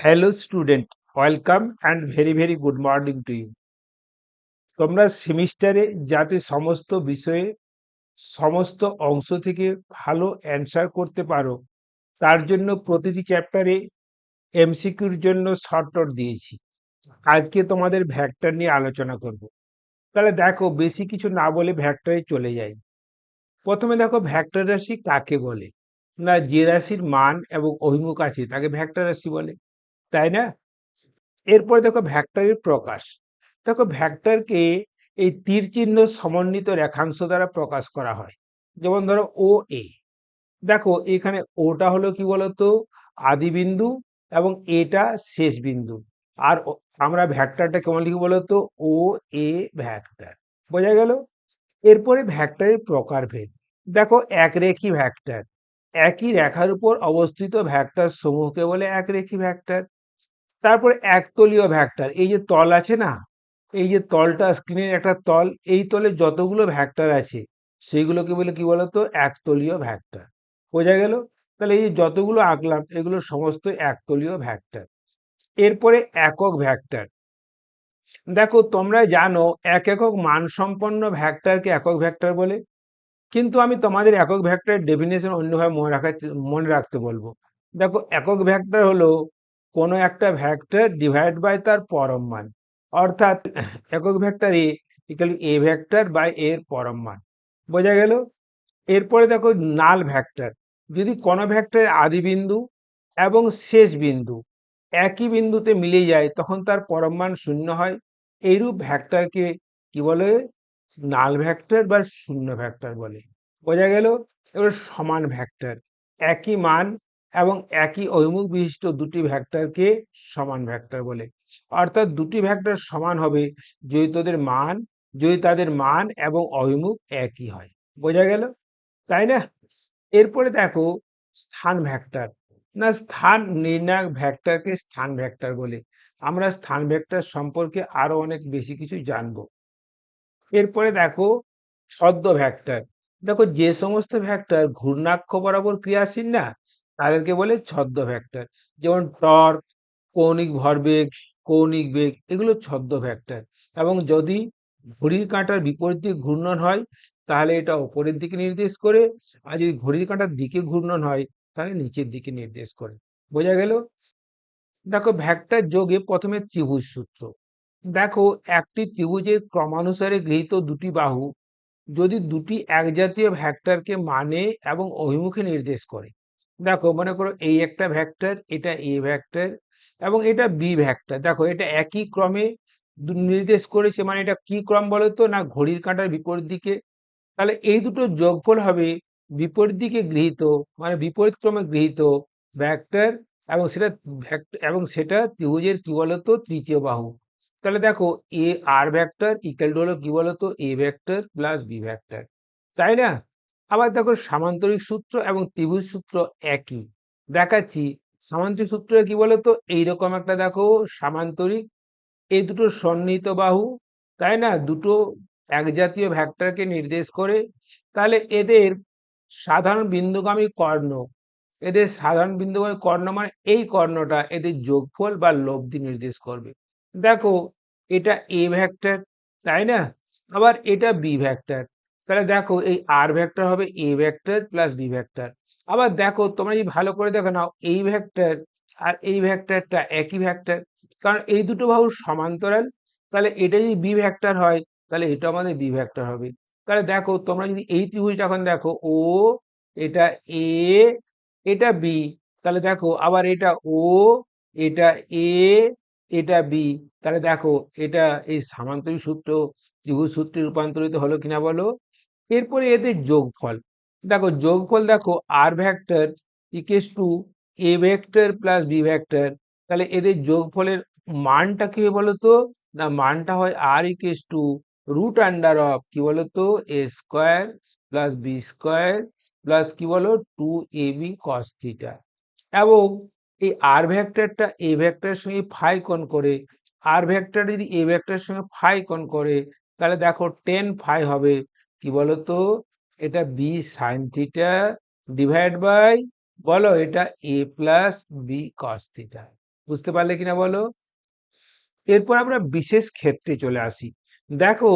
Hello student, welcome and very very good morning to you. তোমরা সেমিস্টারে যাতে সমস্ত বিষয়ে সমস্ত অংশ থেকে ভালো অ্যান্সার করতে পারো, তার জন্য প্রতিটি চ্যাপ্টারে এমসিকিউর জন্য শর্ট নোট দিয়েছি। আজকে তোমাদের ভ্যাক্টর নিয়ে আলোচনা করব। তাহলে দেখো, বেশি কিছু না বলে ভ্যাক্টরে চলে যাই। প্রথমে দেখো, ভ্যাক্টর রাশি কাকে বলে? না, যে রাশির মান এবং অভিমুখ আছে তাকে ভ্যাক্টর রাশি বলে, তাই না? এরপরে দেখো ভ্যাক্টরের প্রকাশ। দেখো, ভ্যাক্টরকে এই তীর চিহ্ন সমন্বিত রেখাংশ দ্বারা প্রকাশ করা হয়। যেমন ধরো ও এ, দেখো এখানে ওটা হলো কি বলতো আদি বিন্দু এবং এটা শেষ বিন্দু। আর আমরা ভ্যাক্টরটা কেমন লিখি বলতো? ও এ ভ্যাক্টর। বোঝা গেল? এরপরে ভ্যাক্টরের প্রকারভেদ। দেখো, একরেখী ভ্যাক্টর, একই রেখার উপর অবস্থিত ভ্যাক্টর সমূহকে বলে একরেখী ভ্যাক্টর। তারপরে একতলীয় ভ্যাক্টর, এই যে তল আছে না, এই যে তলটা স্ক্রিনের একটা তল, এই তলে যতগুলো ভ্যাক্টর আছে সেইগুলোকে বলে কি বলতো? একতলীয় ভ্যাক্টর। বোঝা গেল? তাহলে এই যে যতগুলো আঁকলাম এগুলো সমস্ত একতলীয় ভ্যাক্টর। এরপরে একক ভ্যাক্টর। দেখো, তোমরা জানো এক একক মানসম্পন্ন ভ্যাক্টরকে একক ভ্যাক্টর বলে, কিন্তু আমি তোমাদের একক ভ্যাক্টরের ডেফিনেশন অন্যভাবে মনে রাখতে বলবো। দেখো, একক ভ্যাক্টর হলো কোনো একটা ভ্যাক্টর ডিভাইড বাই তার পরম মান, অর্থাৎ একক vector A equal A vector by এর পরম মান। বোঝা গেল? এরপরে দেখো নাল ভ্যাক্টর। যদি কোনো ভ্যাক্টরের আদি বিন্দু এবং শেষ বিন্দু একই বিন্দুতে মিলে যায় তখন তার পরম মান শূন্য হয়। এইরূপ ভ্যাক্টরকে কি বলে? নাল ভ্যাক্টর বা শূন্য ভ্যাক্টর বলে। বোঝা গেল? এবার সমান ভ্যাক্টর, একই মান এবং একই অভিমুখ বিশিষ্ট দুটি ভ্যাক্টরকে সমান ভ্যাক্টর বলে। অর্থাৎ দুটি ভ্যাক্টর সমান হবে যদি তাদের মান এবং অভিমুখ একই হয়। বোঝা গেল? তাই না? এরপরে দেখো স্থান ভ্যাক্টর। না, স্থান নির্ণায়ক ভ্যাক্টরকে স্থান ভ্যাক্টর বলে। আমরা স্থান ভ্যাক্টর সম্পর্কে আরো অনেক বেশি কিছু জানবো। এরপরে দেখো ছদ্ম ভ্যাক্টর। দেখো, যে সমস্ত ভ্যাক্টর ঘূর্ণাক্ষ বরাবর ক্রিয়াশীল না, তাদেরকে বলে ছদ্ম ভ্যাক্টর। যেমন টর্ক, কৌণিক ভরবেগ, কৌণিক বেগ, এগুলো ছদ্ম ভ্যাক্টর। এবং যদি ঘড়ির কাঁটার বিপরীত দিকে ঘূর্ণন হয় তাহলে এটা উপরের দিকে নির্দেশ করে, আর যদি ঘড়ির কাঁটার দিকে ঘূর্ণন হয় তাহলে নিচের দিকে নির্দেশ করে। বোঝা গেল? দেখো, ভেক্টর যোগে প্রথমে ত্রিভুজ সূত্র। দেখো, একটি ত্রিভুজের ক্রমানুসারে গৃহীত দুটি বাহু যদি দুটি একজাতীয় ভেক্টরকে মানে এবং অভিমুখে নির্দেশ করে। দেখো, মনে করো এই একটা ভেক্টর, এটা এ ভেক্টর এবং এটা বি ভেক্টর। দেখো, এটা একই ক্রমে নির্দেশ করেছে, মানে এটা কি ক্রম বলতো? না, ঘড়ির কাঁটার বিপরীত দিকে। তাহলে এই দুটো যোগফল হবে বিপরীত দিকে গৃহীত, মানে বিপরীত ক্রমে গৃহীত ভেক্টর, এবং সেটা ত্রিভুজের কি বলতো? তৃতীয় বাহু। তাহলে দেখো, এ আর ভেক্টর ইকুয়াল টু হলো কি বলতো? A vector plus B vector, তাই না? আবার দেখো, সামান্তরিক সূত্র এবং ত্রিভুজ সূত্র একই। দেখাচ্ছি। সামান্তরিক সূত্র কি বলতো? এইরকম একটা দেখো সামান্তরিক, এই দুটো সন্নিহিত বাহু, তাই না? দুটো এক জাতীয় ভেক্টরকে নির্দেশ করে। তাহলে এদের সাধারণ বিন্দুগামী কর্ণ মানে এই কর্ণটা এদের যোগফল বা লব্ধি নির্দেশ করবে। দেখো, এটা এ ভেক্টর, তাই না? আবার এটা বি ভেক্টর। তাহলে দেখো, এই আর ভেক্টর হবে A vector plus B vector. আবার দেখো, তোমরা যদি ভালো করে দেখো নাও, এই ভেক্টর আর এই ভেক্টরটা একই ভেক্টর, কারণ এই দুটো বাহুর সমান্তরাল। তাহলে এটা যদি বি ভেক্টর হয় তাহলে এটা আমাদের বি ভেক্টর হবে। তাহলে দেখো, তোমরা যদি এই ত্রিভুজটা এখন দেখো, ও, এটা এ, এটা বি, তাহলে দেখো আবার এটা ও, এটা এ, এটা বি, তাহলে দেখো এটা এই সামান্তরিক সূত্র ত্রিভুজ সূত্রে রূপান্তরিত হলো কিনা বলো? এরপরে এদের যোগফল। দেখো, যোগফল দেখো R vector equals to A vector plus B vector. তাহলে এদের যোগফলের মানটা কি হয় বলো তো? না, মানটা হয় R equals to root under of কি বলতো? A square plus B square plus কি বলো? 2ab cos theta. এবং এই আর ভেক্টরটা এ ভেক্টরের সঙ্গে ফাই কোণ করে, আর ভেক্টর যদি এ ভেক্টরের সঙ্গে ফাই কোণ করে, তাহলে দেখো টেন ফাই হবে কি বলতো? এটা B sine theta divide by বলো এটা A plus B cos theta. বুঝতে পারলে কিনা বলো? এরপর আমরা বিশেষ ক্ষেত্রে চলে আসি। দেখো,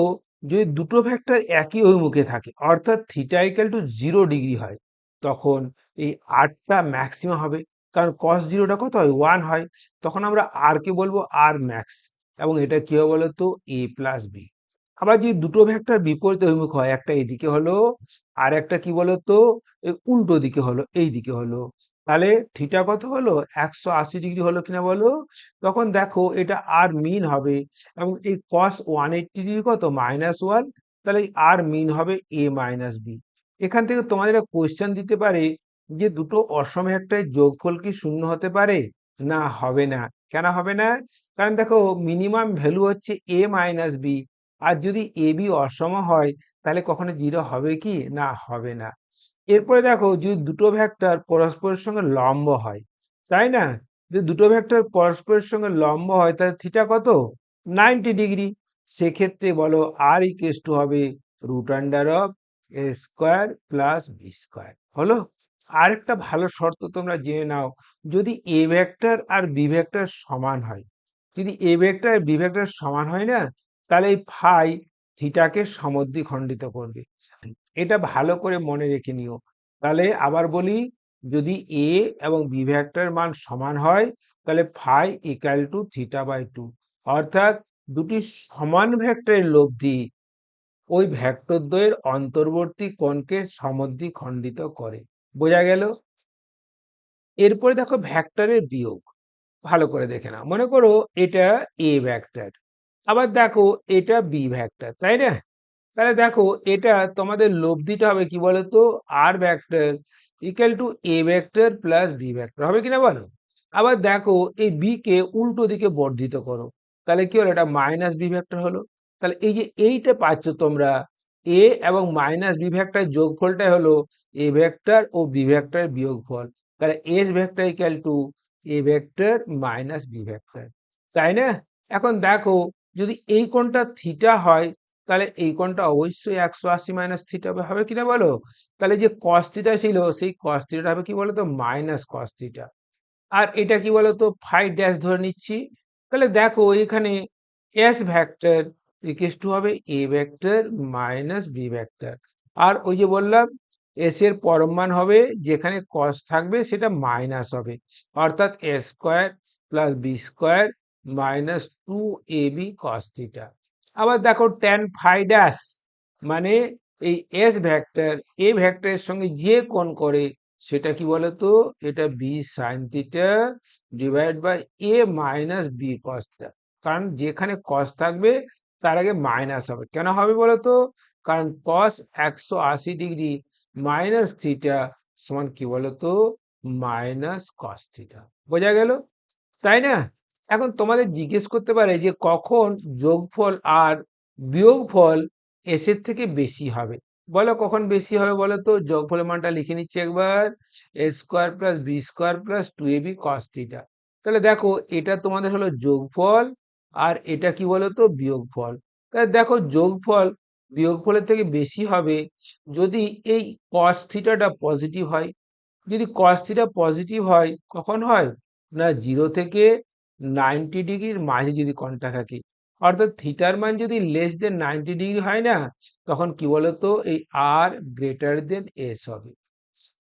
যদি দুটো ভেক্টর একই অভিমুখে থাকে অর্থাৎ থিটা ইকুয়াল টু 0 ডিগ্রি হয়, তখন এই আরটা ম্যাক্সিমাম হবে। কারণ কস জিরোটা কত হয়? 1 হয়। তখন আমরা আর কে বলবো আর ম্যাক্স, এবং এটা কি হবে বলতো? এ প্লাস বি। আবার যদি দুটো ভেক্টর বিপরীত অভিমুখ হয়, একটা এইদিকে হলো আর একটা কি বলতো উল্টো দিকে হলো, এই দিকে হলো, তাহলে থিটা কত হলো? 180 ডিগ্রি হলো কিনা বলো? তখন দেখো এটা আর মিন হবে, এবং এই কস 180 ডিগ্রি কত? -1। তাহলে আর মিন হবে এ মাইনাস বি। এখান থেকে তোমাদের একটা কোয়েশ্চেন দিতে পারে যে দুটো অসম ভেক্টরের যোগফল কি শূন্য হতে পারে? না, হবে না। কেন হবে না? কারণ দেখো, মিনিমাম ভ্যালু হচ্ছে এ মাইনাস বি, আর যদি এ বি অসম হয় তাহলে কখনো 0 হবে কি? না, হবে না। এরপরে দেখো, যদি দুটো ভেক্টর পরস্পরের সঙ্গে লম্ব হয়, তাই না? যদি দুটো ভেক্টর পরস্পরের সঙ্গে লম্ব হয় তাহলে থিটা কত? 90 ডিগ্রি। সেক্ষেত্রে বলো আর ইকুয়াল টু হবে √a² প্লাস b²। হলো? আরেকটা ভালো শর্ত তোমরা জেনে নাও, যদি এ ভেক্টর আর বি ভেক্টর সমান হয়, যদি এ ভেক্টর আর বি ভেক্টর সমান হয় না, তাহলে এই ফাই থিটাকে সমদ্বিখণ্ডিত করবে। এটা ভালো করে মনে রেখে নিও। তাহলে আবার বলি, যদি এ এবং বি ভেক্টরের মান সমান হয় তাহলে ফাই ইকুয়াল টু θ/2, অর্থাৎ দুটি সমান ভেক্টরের লব্ধি ওই ভেক্টর দ্বয়ের অন্তর্বর্তী কোণকে সমদ্বিখণ্ডিত করে। বোঝা গেল? এরপরে দেখো ভেক্টরের বিয়োগ। ভালো করে দেখে নাও। মনে করো এটা এ ভেক্টর, আবার দেখো এটা বি ভেক্টর, তাই না? তাহলে দেখো, এটা তোমাদের লব্ধিটা হবে কি বলতো? R vector equal to A vector plus B vector, হবে কিনা বলো? আবার দেখো, এই বি কে উল্টো দিকে বর্ধিত করো, তাহলে কি হলো? এটা মাইনাস বি ভেক্টর হলো। তাহলে এই যে এইটা পাচ্ছ তোমরা, এ এবং মাইনাস বি ভেক্টরের যোগফলটাই হলো এ ভেক্টর ও বি ভেক্টরের বিয়োগফল। তাহলে S vector equal to A vector minus B vector, তাই না? এখন দেখো, যদি এই কোণটা থিটা হয় তাহলে এই কোণটা অবশ্যই 180 মাইনাস থিটা হবে কিনা বলো? তাহলে যে কস থিটা ছিল সেই কস থিটা হবে কি বলতো? Minus cos theta. আর এটা কি বলতো? ফাই ড্যাশ ধরে নিচ্ছি। তাহলে দেখো, এখানে এস ভেক্টর ইকুয়াল টু হবে A vector minus B vector. আর ওই যে বললাম, এস এর পরম মান হবে যেখানে কস থাকবে সেটা মাইনাস হবে, অর্থাৎ a² plus b² minus 2ab cos theta. আবার দেখো, ট্যান ফাই ড্যাশ মানে এই এস ভেক্টর এ ভেক্টরের সঙ্গে যে কোণ করে সেটা কি বলতো? এটা B sine theta divide by A minus B cos theta. কারণ যেখানে কস থাকবে তার আগে মাইনাস হবে। কেন হবে বলতো? কারণ কস 180 ডিগ্রি মাইনাস থিটা সমান কি বলতো? Minus cos theta. বোঝা গেল? তাই না? এখন তোমাদের জিজ্ঞেস করতে পারে যে কখন যোগফল আর বিয়োগফল এস এর থেকে বেশি হবে। বলো কখন বেশি হবে বলো তো? যোগফলের মানটা লিখে নিচ্ছি একবার, a² plus b² plus 2ab cos theta. তাহলে দেখো, এটা তোমাদের হলো যোগফল, আর এটা কি বলতো? বিয়োগফল। তাহলে দেখো, যোগফল বিয়োগফলের থেকে বেশি হবে যদি এই cos থিটাটা পজিটিভ হয়। যদি cos থিটা পজিটিভ হয়, কখন হয়? না, 0 থেকে 90 ডিগ্রির মাঝে যদি কোণটা থাকে, অর্থাৎ থিটার মান যদি লেস দেন 90 ডিগ্রি হয় না, তখন কি বলতো? এই আর গ্রেটার দেন এস হবে।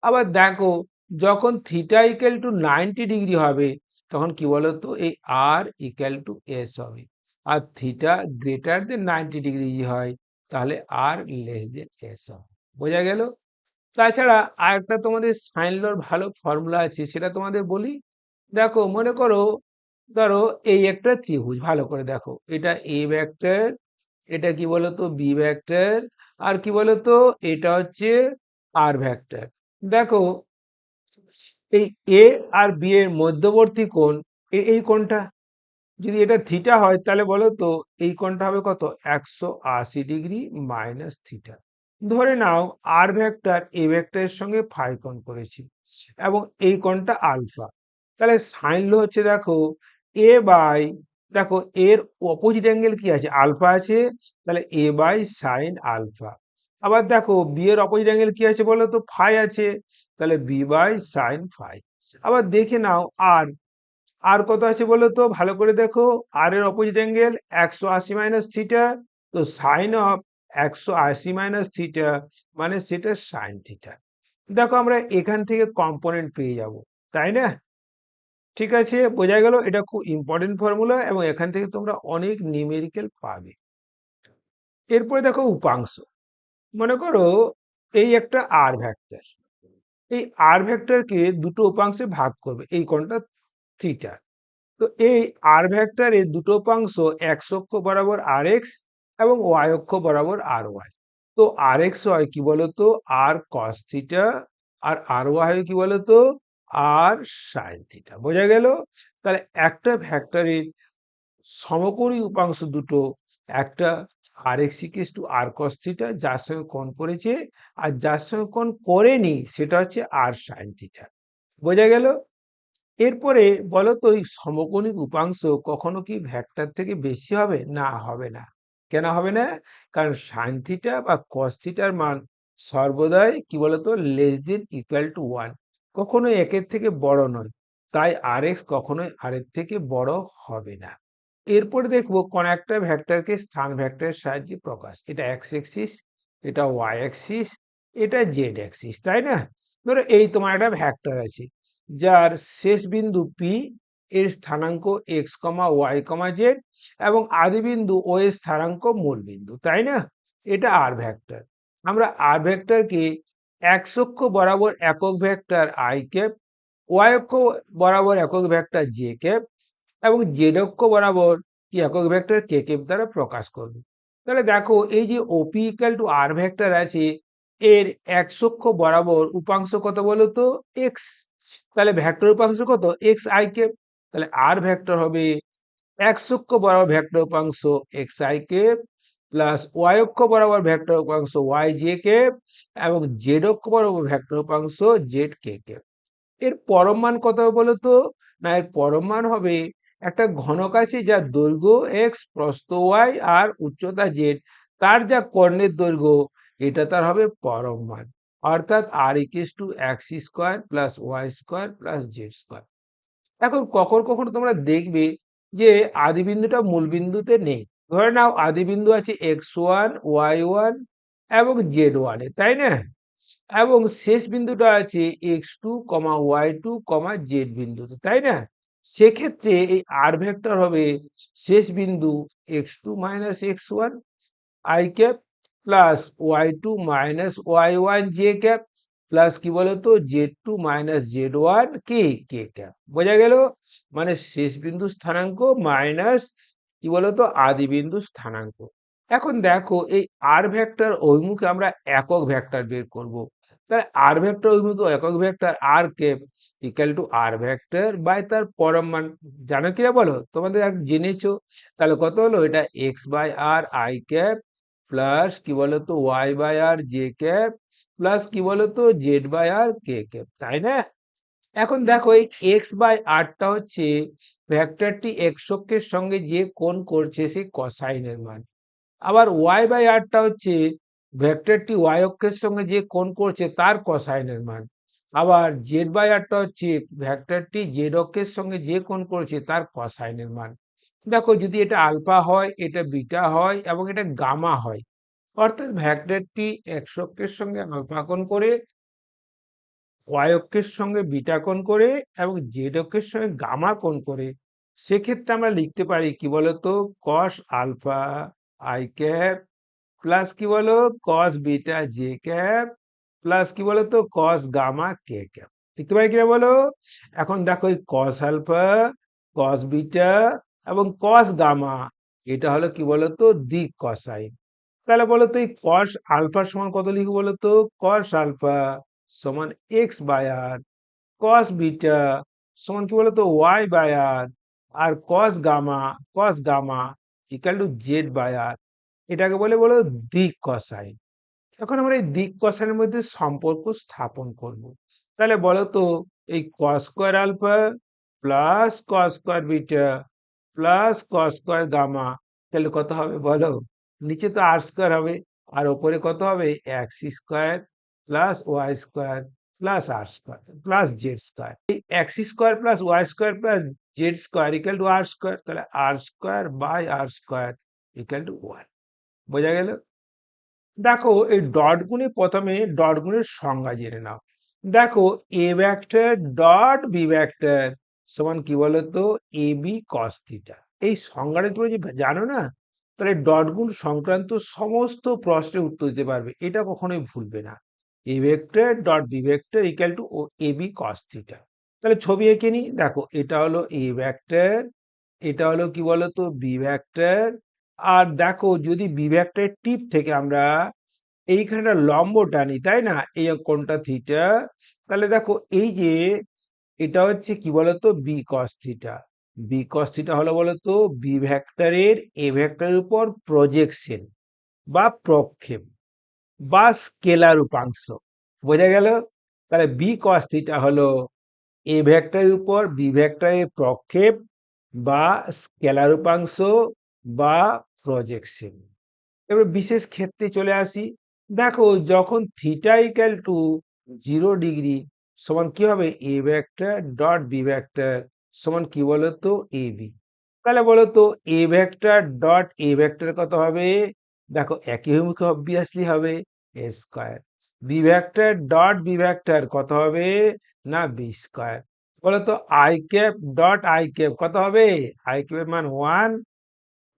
আবার দেখো, যখন থিটা ইকুয়াল টু 90 ডিগ্রি হবে তখন কি বলতো? এই আর ইকুয়াল টু এস হবে। আর থিটা গ্রেটার দেন 90 ডিগ্রি হয় তাহলে আর লেস দেন এস হবে। বোঝা গেল? তাছাড়া আরেকটা তোমাদের সাইন লর ভালো ফর্মুলা আছে, সেটা তোমাদের বলি। দেখো, মনে করো, ধরো এই একটা ত্রিভুজ, ভালো করে দেখো, এটা এ ভেক্টর, এটা কি বলতো? বি ভেক্টর, আর কি বলতো? এটা হচ্ছে আর ভেক্টর। দেখো, এই এ আর বি এর মধ্যবর্তী কোণ, এই কোণটা যদি এটা থিটা হয় তাহলে বলো তো এই কোণটা হবে কত? 180 ডিগ্রি মাইনাস থিটা। ধরে নাও আর ভেক্টর এ ভেক্টরের সঙ্গে ফাই কোণ করেছি এবং এই কোণটা আলফা। তাহলে সাইন ল হচ্ছে, দেখো, এ বাই, দেখো এর অপোজিট অ্যাঙ্গেল কি আছে? আলফা আছে, তাহলে এ বাই সাইন আলফা। আবার দেখো, বি এর অপোজিট অ্যাঙ্গেল কি আছে বলো তো? ফাই আছে, তাহলে বি বাই সাইন ফাই। আবার দেখে নাও আর আর কত আছে বলো তো, ভালো করে দেখো। আর এর অপোজিট অ্যাঙ্গেল 180 মাইনাস থিটা, তো সাইন অফ 180 মাইনাস থিটা মানে সেটা সাইন থিটা। দেখো আমরা এখান থেকে কম্পোনেন্ট পেয়ে যাব, তাই না? ঠিক আছে, বোঝা গেল। এটা খুব ইম্পর্টেন্ট ফর্মুলা এবং এখান থেকে তোমরা অনেক নিউমেরিক্যাল পাবে। এরপরে দেখো উপাংশ। মনে করো এই একটা আর ভেক্টর, এই আর ভেক্টরকে দুটো উপাংশে ভাগ করবে, এই কোণটা থিটা। তো এই আর ভেক্টরের দুটো উপাংশ এক্স অক্ষ বরাবর আর এক্স এবং ওয়াই অক্ষ বরাবর আর ওয়াই। তো আর এক্স হয় কি বলতো আর কস থিটা, আর ওয়াই হয় কি বলতো আর সাইন থিটা। বোঝা গেল? তাহলে একটা ভেক্টরের সমকোণী উপাংশ দুটো, একটা R x equals to R cos theta যার সঙ্গে কোণ করেছে, আর যার সঙ্গে কোণ করেনি সেটা হচ্ছে আর সাইন থিটা। বোঝা গেল? এরপরে বলো তো এই সমকোণী উপাংশ কখনো কি ভেক্টর থেকে বেশি হবে? না, হবে না। কেন হবে না? কারণ সাইন থিটা বা কস থিটার মান সর্বদাই কি বলতো less than equal to one, কখনোই একের থেকে বড় নয়। তাই আর এক্স কখনোই আর এর থেকে বড় হবে না। এরপরে দেখবো কোন একটা ভেক্টরকে স্থান ভেক্টরের সাহায্যে প্রকাশ। এটা এক্স অ্যাক্সিস, এটা ওয়াই অ্যাক্সিস, এটা জেড অ্যাক্সিস, তাই না? ধরো এই তোমার একটা ভেক্টর আছে যার শেষ বিন্দু পি, এর স্থানাঙ্ক এক্স কমা ওয়াই কমা জেড এবং আদি বিন্দু ও এর স্থানাঙ্ক মূল বিন্দু, তাই না? এটা আর ভেক্টর। আমরা আর ভেক্টরকে এক্স অক্ষ বরাবর একক ভেক্টর আই ক্যাপ, ওয়াই অক্ষ বরাবর একক ভেক্টর জে ক্যাপ এবং জেড অক্ষ বরাবর কি একক ভেক্টর কে ক্যাপ দ্বারা প্রকাশ করব। তাহলে দেখো এই যে ওপি ইকুয়াল টু আর ভেক্টর আছে, এর এক্স অক্ষ বরাবর উপাংশ কত বলো তো এক্স, তাহলে ভেক্টর উপাংশ কত এক্স আই ক্যাপ। তাহলে আর ভেক্টর হবে এক্স অক্ষ বরাবর ভেক্টর উপাংশ X I cap plus Y অক্ষ বরাবর ভেক্টর উপাংশ ওয়াই জে ক্যাপ এবং জেড অক্ষ বরাবর ভেক্টর উপাংশ জেড কে ক্যাপ। এর পরম মান কত হবে বলো তো? না, এর পরম মান হবে একটা ঘনক আছে যার দৈর্ঘ্য এক্স, প্রস্থ ওয়াই আর উচ্চতা জেড, তার যা কর্ণের দৈর্ঘ্য, এটা তার হবে পরম মান। অর্থাৎ R equals to x square plus y square plus z square. এখন কখনো কখনো তোমরা দেখবে যে আদি বিন্দুটা মূল বিন্দুতে নেই। ধরে নাও আদি বিন্দু আছে এক্স ওয়ান ওয়াই ওয়ান এবং জেড ওয়ানে, তাই না? এবং শেষ বিন্দুটা আছে X two comma Y two comma Z বিন্দুতে, তাই না? সেক্ষেত্রে এই আর ভেক্টর হবে শেষ বিন্দু x two minus x one I cap plus Y two minus Y one J cap plus কি বলতো z two minus Z one k k cap. বোঝা গেল? মানে শেষ বিন্দু স্থানাঙ্ক মাইনাস কি বলতো আদি বিন্দু স্থানাঙ্ক। এখন দেখো এই আর ভেক্টর অভিমুখে আমরা একক ভেক্টর বের করব। তাহলে আর ভেক্টর অভিমুখে একক vector R cap equal to R vector by তার পরম মান। জানো কিনা বলো? তোমাদের জেনেছো। তাহলে কত হলো? এটা X by R I cap plus কি বলতো Y by R J cap plus কি বলতো Z by R K cap, তাই না? এখন দেখো এই এক্স বাই আরটা হচ্ছে ভেক্টরটি এক্স অক্ষের সঙ্গে যে কোণ করছে সেই কোসাইনের মান। আবার ওয়াই বাই আরটা হচ্ছে ভেক্টরটি ওয়াই অক্ষের সঙ্গে যে কোণ করছে তার কোসাইনের মান। আবার জেড বাই আরটা হচ্ছে ভেক্টরটি জেড অক্ষের সঙ্গে যে কোণ করছে তার কোসাইনের মান। দেখো যদি এটা আলফা হয়, এটা বিটা হয় এবং এটা গামা হয়, অর্থাৎ ভেক্টরটি এক্স অক্ষের সঙ্গে আলফা কোণ করে, ওয়াই অক্ষের সঙ্গে বিটা কোণ করে এবং জেড অক্ষের সঙ্গে গামা কোণ করে, সেক্ষেত্রে আমরা লিখতে পারি কি বলতো cos alpha I cap plus কি বলো cos beta J cap plus কি বলতো কস গামা কে ক্যাপ। লিখতে পারি কিনা বলো? এখন দেখো এই কস আলফা, কস বিটা এবং কস গামা, এটা হলো কি বলতো দিক কসাইন। তাহলে বলো তো এই কস আলফার সমান কত লিখবো বলো তো? কস আলফা সমান x by R, cos beta সমান কি বলতো Y by R cos gamma equal to z by R. এটাকে বলে বলো দিক কসাইন। এখন আমরা এই দিক কসাইনের মধ্যে সম্পর্ক স্থাপন করব। তাহলে বলো তো এই cos square alpha plus cos square beta plus cos square gamma, তাহলে কত হবে বলো? নিচে তো আর স্কোয়ার হবে আর ওপরে কত হবে x square plus y square plus R square plus z square. এই x square plus y square plus z square equal to R square, তাহলে R square by R square equal to 1। বোঝা গেল? দেখো এই ডট গুণে প্রথমে dot গুণের সংজ্ঞা জেনে নাও। দেখো A vector dot B vector সমান কি বলতো এ বি কস থিটা। এই সংজ্ঞাটা তুমি যে জানো না, তাহলে ডট গুণ সংক্রান্ত সমস্ত প্রশ্নের উত্তর দিতে পারবে, এটা কখনোই ভুলবে না। A vector dot B vector equal to A B cos theta. তাহলে ছবি এঁকে নি, দেখো এটা হলো এ ভেক্টর, এটা হলো কি বলতো বি ভেক্টর। আর দেখো যদি বি ভেক্টরের টিপ থেকে আমরা এইখানে একটা লম্ব টানি, তাই না, এই কোণটা থিটা, তাহলে দেখো এই যে এটা হচ্ছে কি বলতো B cos theta. B cos theta হলো বলতো বি ভেক্টরের এ ভেক্টরের উপর প্রজেকশন বা প্রক্ষেপ বা স্কেলার উপাংশ। বোঝা গেল? তাহলে বি কস থিটা হলো এ ভেক্টরের উপর বি ভেক্টরের প্রক্ষেপ বা স্কেলার উপাংশ বা প্রজেকশন। এবার বিশেষ ক্ষেত্রে চলে আসি। দেখো যখন থিটা ইকুয়াল টু 0 ডিগ্রি সমান কি হবে A vector dot B vector সমান কি বলতো এ বি। তাহলে বলতো A vector dot A vector কত হবে? দেখো একই অভিমুখে অবভিয়াসলি হবে A square. B vector dot B vector কত হবে? না বি স্কোয়ার। বলতো i cap dot i cap কত হবে? আই ক্যাপের মান 1,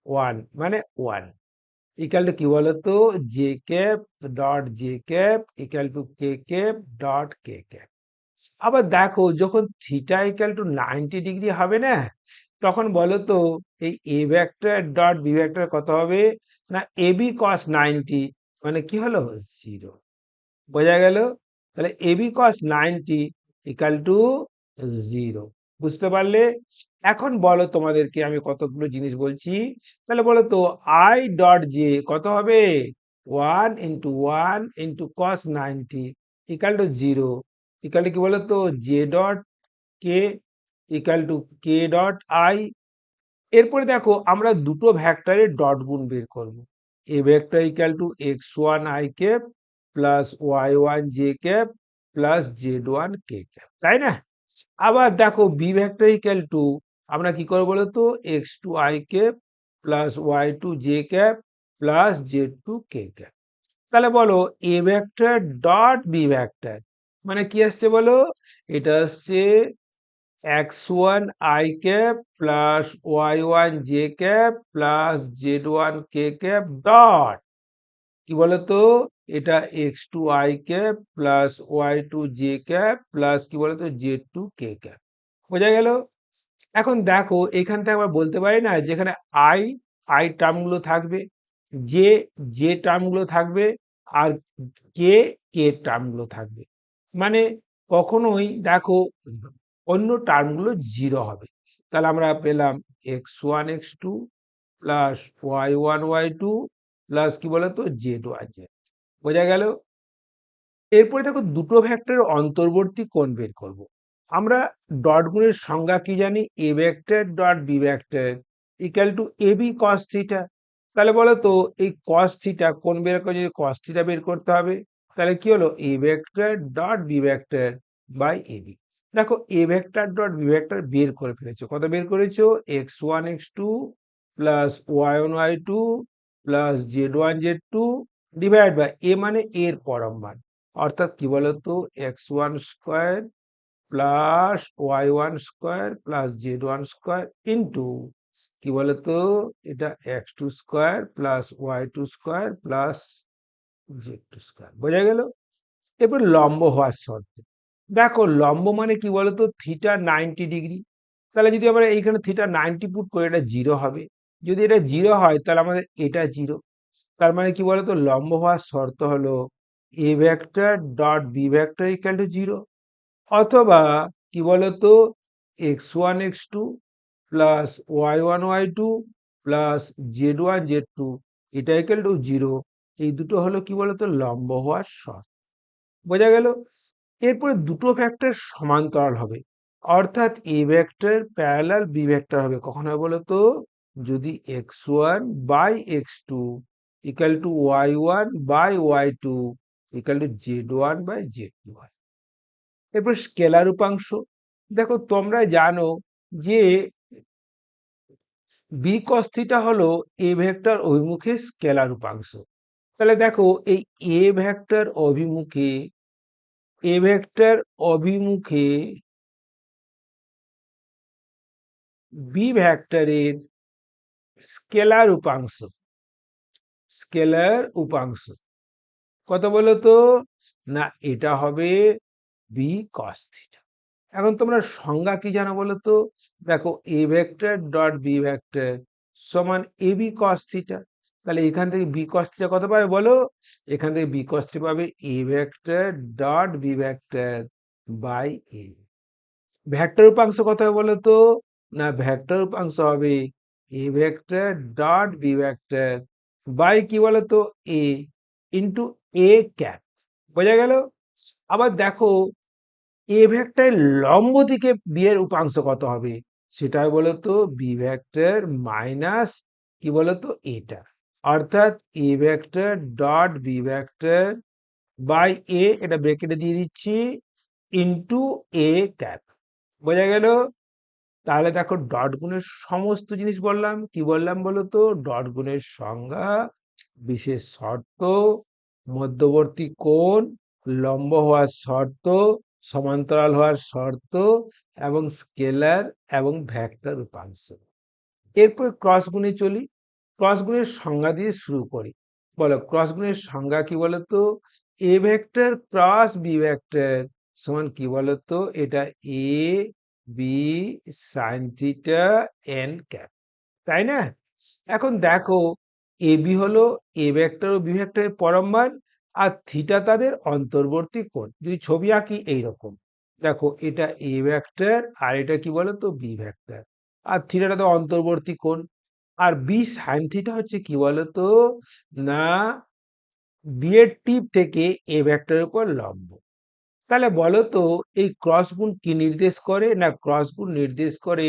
1 মানে 1 ইকাল টু কি বলতো J cap dot J cap equal to K cap dot K cap. আবার দেখো যখন থিটা ইকাল টু 90 ডিগ্রি হবে না, তখন বলতো এই A vector dot B vector কত হবে? না এ বি কস 90 মানে কি হলো 0। বোঝা গেল? তাহলে এ বি কস 90 ইকাল টু 0। বুঝতে পারলে? এখন বলো তোমাদেরকে আমি কতগুলো জিনিস বলছি। তাহলে বলো তো আই ডট জে কত হবে? 1 × 1 × cos 90 equal to 0 equal to কি বলতো J dot K equal to K dot I. এরপরে দেখো আমরা দুটো ভেক্টরের ডট গুণ বের করব। এ vector equal to x1 i cap plus y1 j cap plus z1 k cap, তাই না? আবার দেখো বি ভেক্টর ইকাল টু আমরা কি করবো বলতো x2 i cap plus y2 j cap plus z2 k cap. তাহলে বলো A vector dot B vector মানে কি আসছে বলো? এটা আসছে x1 i cap plus y1 j cap plus z1 k cap dot কি বলতো এটা x2 i cap plus y2 j cap plus কি বলতো z2 k ক্যাপ। বোঝা গেল? এখন দেখো এখান থেকে আমরা বলতে পারি না যেখানে আই আই টার্মগুলো থাকবে, যে যে টার্মগুলো থাকবে, আর কে কে টার্মগুলো থাকবে। মানে কখনোই দেখো অন্য টার্মগুলো 0 হবে। তাহলে আমরা পেলাম x1 x2 plus y1 y2 plus কি বলতো z1 z। বোঝা গেল? এরপরে দেখো দুটো ভেক্টরের অন্তর্বর্তী কোণ বের করব। আমরা ডট গুণের সংজ্ঞা কি জানি? A vector dot B vector equal to A B cos theta. তাহলে বলো তো এই কস থিটা কোণ বের করে যদি কস থিটা বের করতে হবে, তাহলে কি হলো A vector dot B vector by A B. দেখো A vector dot B vector বের করে ফেলেছো। কত বের করেছো? x1 x2 plus y1 y2 plus z1 z2 divide by A মানে এর পরম মান, অর্থাৎ কি বলতো x1 square plus y1 square plus z1 square into কি বলতো এটা x2 square plus y2 square plus z2 square. বোঝা গেল? এরপর লম্ব হওয়ার শর্ত। দেখো লম্ব মানে কি বলতো থিটা 90 ডিগ্রি। তাহলে যদি আমরা এইখানে থিটা 90 পুট করি এটা 0 হবে। যদি এটা 0 হয় তাহলে আমাদের এটা 0। তার মানে কি বলতো লম্ব হওয়ার শর্ত হলো A vector dot B vector equal to 0 অথবা কি বলতো x1 x2 plus y1 y2 plus z1 z2 এটা ইকুয়াল টু 0। এই দুটো হলো কি বলতো লম্ব হওয়ার শর্ত। বোঝা গেল? এরপরে দুটো ভেক্টর সমান্তরাল হবে, অর্থাৎ A vector parallel B vector হবে। কখন হবে বলতো? যদি x1 by x2 equal to y1 by y2 equal to z1 by z2 হয়। এরপর স্কেলার উপাংশ। দেখো তোমরা জানো যে বি কস থিটা হলো এ ভেক্টর অভিমুখে স্কেলার উপাংশ। তাহলে দেখো এই এ ভেক্টর অভিমুখে বি ভেক্টরের স্কেলার উপাংশ কত বলো তো? না, এটা হবে বি কস থিটা। এখন তোমরা সংজ্ঞা কি জানো বলো তো? দেখো A vector dot B vector সমান এ বি কস থিটা। তাহলে এখান থেকে বি কস থিটা কত পাবে বলো? এখান থেকে বি কস থিটা পাবে A vector dot B vector by A. Vector উপাংশ কত হবে বলো তো? না, ভেক্টর উপাংশ হবে A vector dot B vector by কি বলো তো? A into A cap. বোঝা গেল? আবার দেখো এ ভেক্টরের লম্ব দিকে বি এর উপাংশ কত হবে? সেটা বলতো বি ভেক্টর মাইনাস কি বলতো এটা, অর্থাৎ A vector dot B vector by A, এটা ব্র্যাকেটে দিয়ে দিচ্ছি, ইন্টু এ ক্যাপ। বোঝা গেল? তাহলে দেখো ডট গুণের সমস্ত জিনিস বললাম, কি বললাম বলতো? ডট গুণের সংজ্ঞা, বিশেষ শর্ত, মধ্যবর্তী কোণ, লম্ব হওয়ার শর্ত, সমান্তরাল হওয়ার শর্ত এবং স্কেলার এবং ভেক্টর উপাংশ। এরপর ক্রস গুণে চলি। ক্রস গুণের সংজ্ঞা দিয়ে শুরু করি। বলো ক্রস গুণের সংজ্ঞা কি বলতো? A vector cross B vector সমান কি বলতো? এটা A B sine theta n cap, তাই না? এখন দেখো এ বি হলো এ ভেক্টর ও বি ভেক্টরের পরম মান, আর থিটা তাদের অন্তর্বর্তী কোণ। যদি ছবি আঁকি এইরকম, দেখো এটা এ ভেক্টর আর এটা কি বলতো? বি ভেক্টর, আর থিটাটা তো অন্তর্বর্তী কোণ। আর বি সাইন থিটা হচ্ছে কি বলতো? না, বি এর টিপ থেকে এ ভেক্টরের উপর লম্ব। তাহলে বলো তো এই ক্রস গুণ কি নির্দেশ করে? না, ক্রস গুণ নির্দেশ করে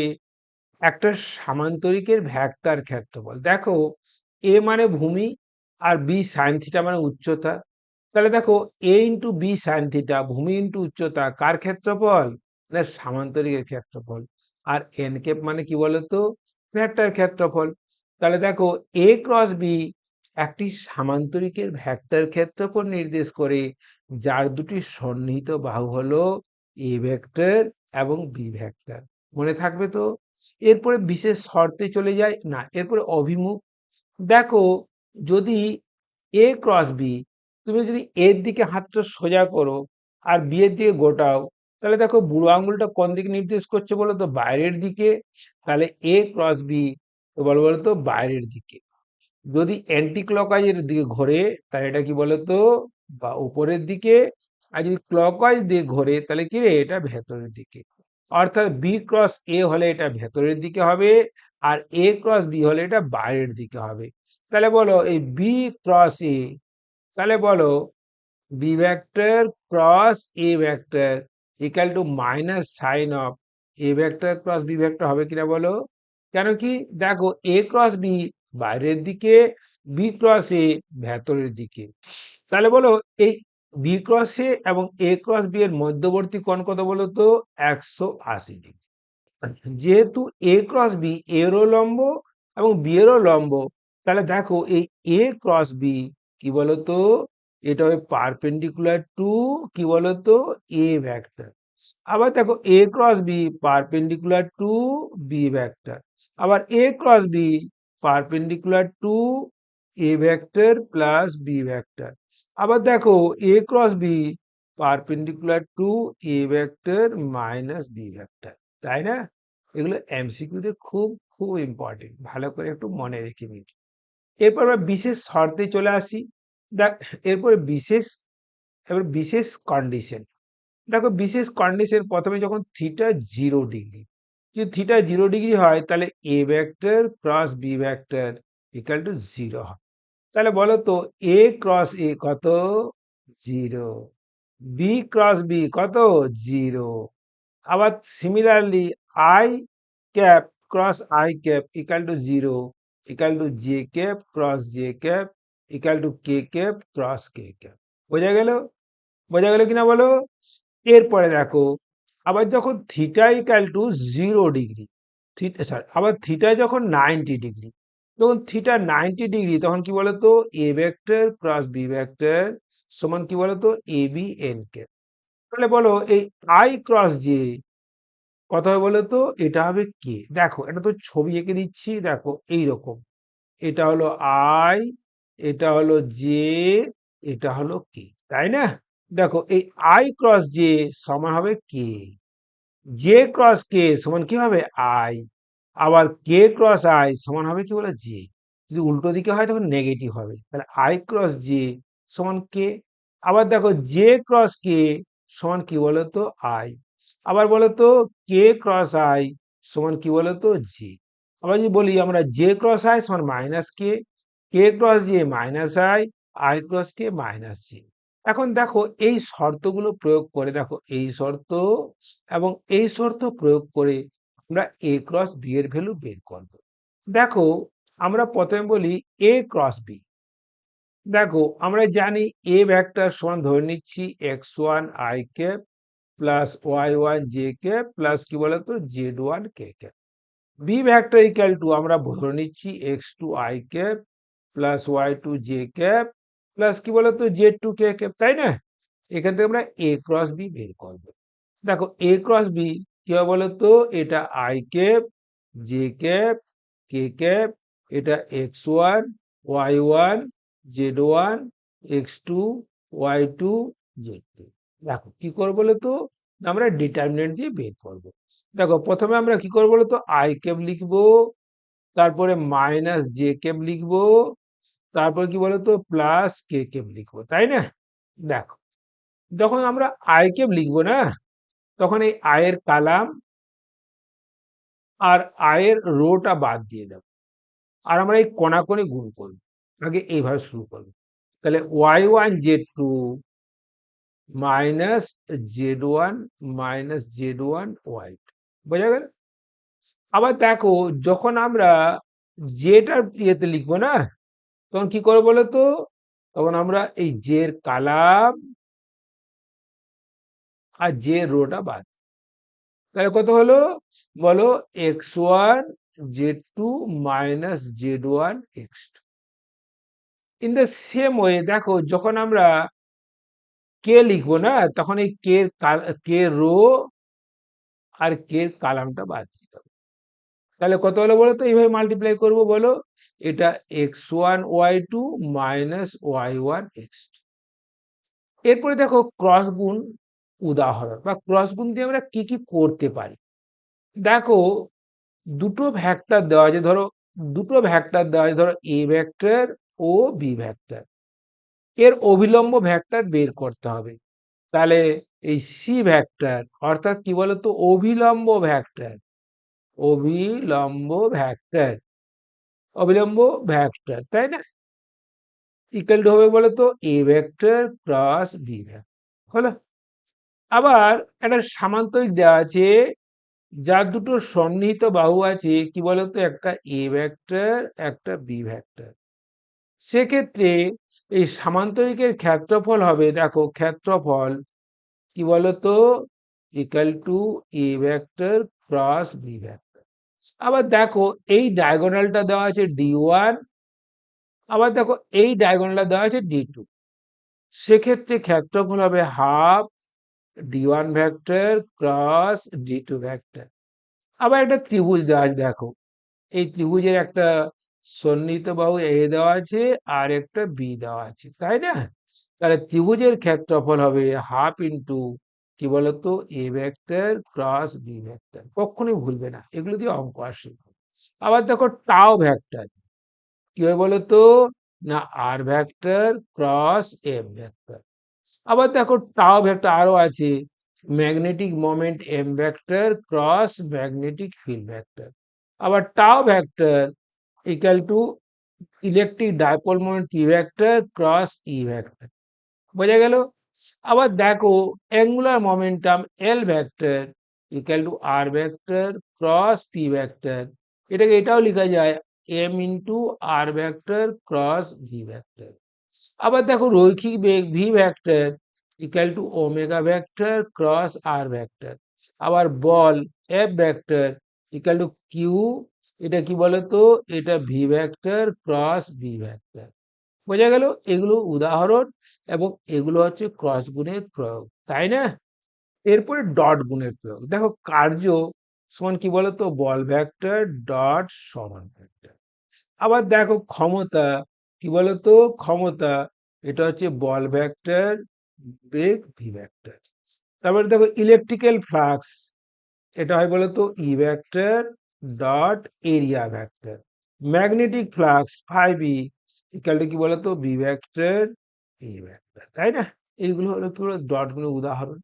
একটা সামান্তরিকের ভেক্টর ক্ষেত্রফল। দেখো এ মানে ভূমি আর বি সাইন থিটা মানে উচ্চতা। তাহলে দেখো এ ইন্টু বি সাইন থিটা, ভূমি ইন্টু উচ্চতা, কার ক্ষেত্রফল? না, সামান্তরিকের ক্ষেত্রফল। আর এন ক্যাপ মানে কি বলতো? ভেক্টর ক্ষেত্রফল। তাহলে দেখো এ ক্রস বি একটি সামান্তরিকের ভেক্টর ক্ষেত্রফল নির্দেশ করে, যার দুটি সন্নিহিত বাহু হলো এ ভেক্টর এবং বি ভেক্টর। মনে থাকবে তো? এরপরে বিশেষ শর্তে চলে যায়। না, এরপরে অভিমুখ। দেখো যদি এ ক্রস বি, তুমি যদি এর দিকে হাতটা সোজা করো আর বি এর দিকে গোটাও, তাহলে দেখো বুড়ো আঙুলটা কোন দিকে নির্দেশ করছে বলো তো? বাইরের দিকে। তাহলে এ ক্রস বি বলো তো বাইরের দিকে। যদি অ্যান্টি ক্লকওয়াইজের দিকে ঘোরে তাহলে এটা কি বলতো? বা উপরের দিকে। আর যদি ক্লকওয়াইজ দিয়ে ঘোরে তাহলে কি রে? এটা ভেতরের দিকে। অর্থাৎ বি ক্রস এ হলে এটা ভেতরের দিকে হবে, আর এ ক্রস বি হলে এটা বাইরের দিকে হবে। তাহলে বলো এই বি ক্রস এ, তাহলে বলো B vector cross A vector equal to minus sign of A vector cross B vector হবে কিনা বলো? কেন কি? দেখো এ ক্রস বি বাইরের দিকে, বি ক্রস এ ভেতরের দিকে। তাহলে বলো এই বি ক্রস এ এবং এ ক্রস বি এর মধ্যবর্তী কোণ কত বলো তো? 180 ডিগ্রি। যেহেতু এ ক্রস বি এরও লম্ব এবং বি এরও লম্ব, তাহলে দেখো এই এ ক্রস বি কি বলতো? এটা হবে পারপেন্ডিকুলার টু কি বলতো? A vector. আবার দেখো A cross B perpendicular to B vector. আবার A cross B perpendicular to A vector plus B vector. আবার দেখো A cross B perpendicular to A vector minus B vector. তাই না? এগুলো এমসিকিউতে খুব খুব ইম্পর্টেন্ট, ভালো করে একটু মনে রেখে নিন। এরপর আমরা বিশেষ শর্তে চলে আসি। দেখ এরপরে বিশেষ কন্ডিশন। দেখো বিশেষ কন্ডিশন, প্রথমে যখন থিটা 0 ডিগ্রি, যদি থিটা 0 ডিগ্রি হয় তাহলে A vector cross B vector equal to 0 হয়। তাহলে বলো তো এ ক্রস এ কত? 0। বি ক্রস বি কত? 0। আবার similarly I cap cross I cap equal to 0, equal to J cap cross J cap equal two K cap cross K cap. বোঝা গেল? বোঝা গেল কিনা বলো? এরপরে দেখো আবার যখন theta equal to 0 degree, theta sorry আবার থিটা যখন 90 ডিগ্রি, যখন থিটা 90 ডিগ্রি তখন কি বলতো A vector cross B vector সমান কি বলতো এ বি এন কে। তাহলে বলো এই আই ক্রস জে কত হবে বলো তো, এটা হবে কে। দেখো এটা তো ছবি এঁকে দিচ্ছি, দেখো এইরকম, এটা হলো আই, এটা হলো জে, এটা হলো কে, তাই না? দেখো এই আই ক্রস জে সমান হবে কে, জে ক্রস কে সমান কি হবে আই, আবার কে ক্রস আই সমান হবে কি বলে জে। যদি উল্টো দিকে হয় তখন নেগেটিভ হবে, তাহলে আই ক্রস জে সমান কে। আবার দেখো জে ক্রস কে সমান কি বলতো আই, আবার বলতো কে ক্রস আই সমান কি বলতো জে। আবার যদি বলি আমরা জে ক্রস আই সমান minus K cross J minus I cross K minus J. এখন দেখো এই শর্তগুলো প্রয়োগ করে, দেখো এই শর্ত এবং এই শর্ত প্রয়োগ করে আমরা এ ক্রস বি এর ভ্যালু বের করব। দেখো আমরা প্রথমে বলি এ ক্রস বি। দেখো আমরা জানি এ ভেক্টর সমান ধরে নিচ্ছি X one I cap plus Y one J cap plus কি বলতো Z one K cap. B vector equal to আমরা ধরে নিচ্ছি X two I cap plus Y two J cap plus কি বলতো জেড টু কে ক্যাপ, তাই না? এখান থেকে আমরা এ ক্রস বি বের করবো। দেখো এ ক্রস বি কি হবে বলতো, এটা I cap J cap K cap, এটা X one Y one Z one X two Y two Z two. দেখো কি করবো বলতো, আমরা ডিটারমিনেন্ট দিয়ে বের করবো। দেখো প্রথমে আমরা কি করবো বলতো আই ক্যাপ লিখবো, তারপরে মাইনাস জে ক্যাপ লিখবো, তারপর কি বলতো প্লাস কে ক্যাপ লিখবো, তাই না? দেখো যখন আমরা আই ক্যাপ লিখবো না, তখন এই আয়ের কালাম আর আয়ের রোটা বাদ দিয়ে দেব, আর আমরা এই কোণাকুণি গুণ করব। আগে এইভাবে শুরু করব, তাহলে Y one Z two minus Z one minus Z one Y, বোঝা গেল? আবার দেখো যখন আমরা জেটার ইয়েতে লিখবো না, তখন কি করবো বলো তো, তখন আমরা এই জের কালাম আর জে রোটা বাদ, তাহলে কত হলো বলো X one Z two minus Z one X two. In the same way দেখো যখন আমরা কে লিখবো না, তখন এই কে রো আর কে কালামটা বাদ দিতে হবে। তাহলে কত হলো বলো তো, এইভাবে মাল্টিপ্লাই করবো বলো, এটা X one Y two minus Y one X two. এরপরে দেখো ক্রস গুণ উদাহরণ বা ক্রস গুণ দিয়ে আমরা কি কি করতে পারি। দেখো দুটো ভেক্টর দেওয়া আছে, ধরো দুটো ভেক্টর দেওয়া আছে, ধরো এ ভেক্টর ও বি ভেক্টর, এর অভিলম্ব ভেক্টর বের করতে হবে। তাহলে এই সি ভেক্টর অর্থাৎ কি বলতো অভিলম্ব ভেক্টর, অভিলম্ব ভেক্টর অভিলম্ব ভেক্টর, তাই না? ইকুয়াল টু হবে বলতো A vector cross B vector, হলো। আবার একটা সামান্তরিক দেওয়া আছে যার দুটো সন্নিহিত বাহু আছে, কি বলতো একটা এ ভেক্টর একটা বি ভেক্টর। সেক্ষেত্রে এই সামান্তরিকের ক্ষেত্রফল হবে, দেখো ক্ষেত্রফল কি বলতো equal to A vector cross B vector. আবার দেখো এই ডায়াগোনালটা দেওয়া আছে ডি ওয়ান, আবার দেখো এই ডায়াগোনালটা দেওয়া আছে ডি টু। সেক্ষেত্রে ক্ষেত্রফল হবে half D one vector cross D two vector. আবার একটা ত্রিভুজ দেওয়া আছে, দেখো এই ত্রিভুজের একটা সন্নিহিত বাহু এ দেওয়া আছে আর একটা বি দেওয়া আছে, তাই না? তাহলে ত্রিভুজের ক্ষেত্রফল হবে হাফ ইন্টু কি বলতো A vector cross B vector. কখনোই ভুলবে না, এগুলো দিয়ে অঙ্ক আসে। আবার দেখো টাও ভেক্টর কি হয় বলতো, না R vector cross M vector. আবার দেখো টাও ভেক্টর আরো আছে, magnetic moment M vector cross magnetic field vector. আবার tau vector equal to electric dipole moment P vector cross E vector, বোঝা গেল? আবার দেখো angular momentum L vector equal to R vector cross P vector. এটাকে এটাও লেখা যায় M into R vector cross V vector. আবার দেখো রৈখিক বেগ V vector equal two omega vector cross R vector. আবার বল F vector equal to Q, এটা কি বলতো, এটা V vector cross V vector. বোঝা গেল? এগুলো উদাহরণ এবং এগুলো হচ্ছে ক্রস গুণের প্রয়োগ, তাই না? এরপরে ডট গুণের প্রয়োগ। দেখো কার্য সমান কি বলতো, বল ভেক্টর ডট সমান ভেক্টর। আবার দেখো ক্ষমতা কি বলতো, ক্ষমতা এটা হচ্ছে বল ভেক্টর বেগ ভি ভেক্টর। তারপরে দেখো ইলেকট্রিক্যাল ফ্লাক্স, এটা হয় বলতো E vector dot area vector. Magnetic flux phi B equal to কি বলতো, বি ভেক্টর এ ভেক্টর, তাই না? এইগুলো হলো কি বলো, ডট গুলোর উদাহরণ।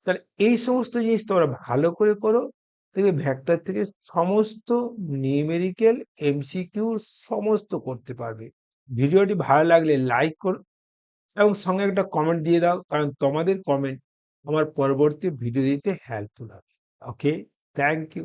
তাহলে এই সমস্ত জিনিস তোমরা ভালো করে করো, দেখবে ভেক্টর থেকে সমস্ত নিউমেরিক্যাল এমসিকিউ সমস্ত করতে পারবে। ভিডিওটি ভালো লাগলে লাইক করো এবং সঙ্গে একটা কমেন্ট দিয়ে দাও, কারণ তোমাদের কমেন্ট আমার পরবর্তী ভিডিও দিতে হেল্পফুল হবে। ওকে, থ্যাংক ইউ।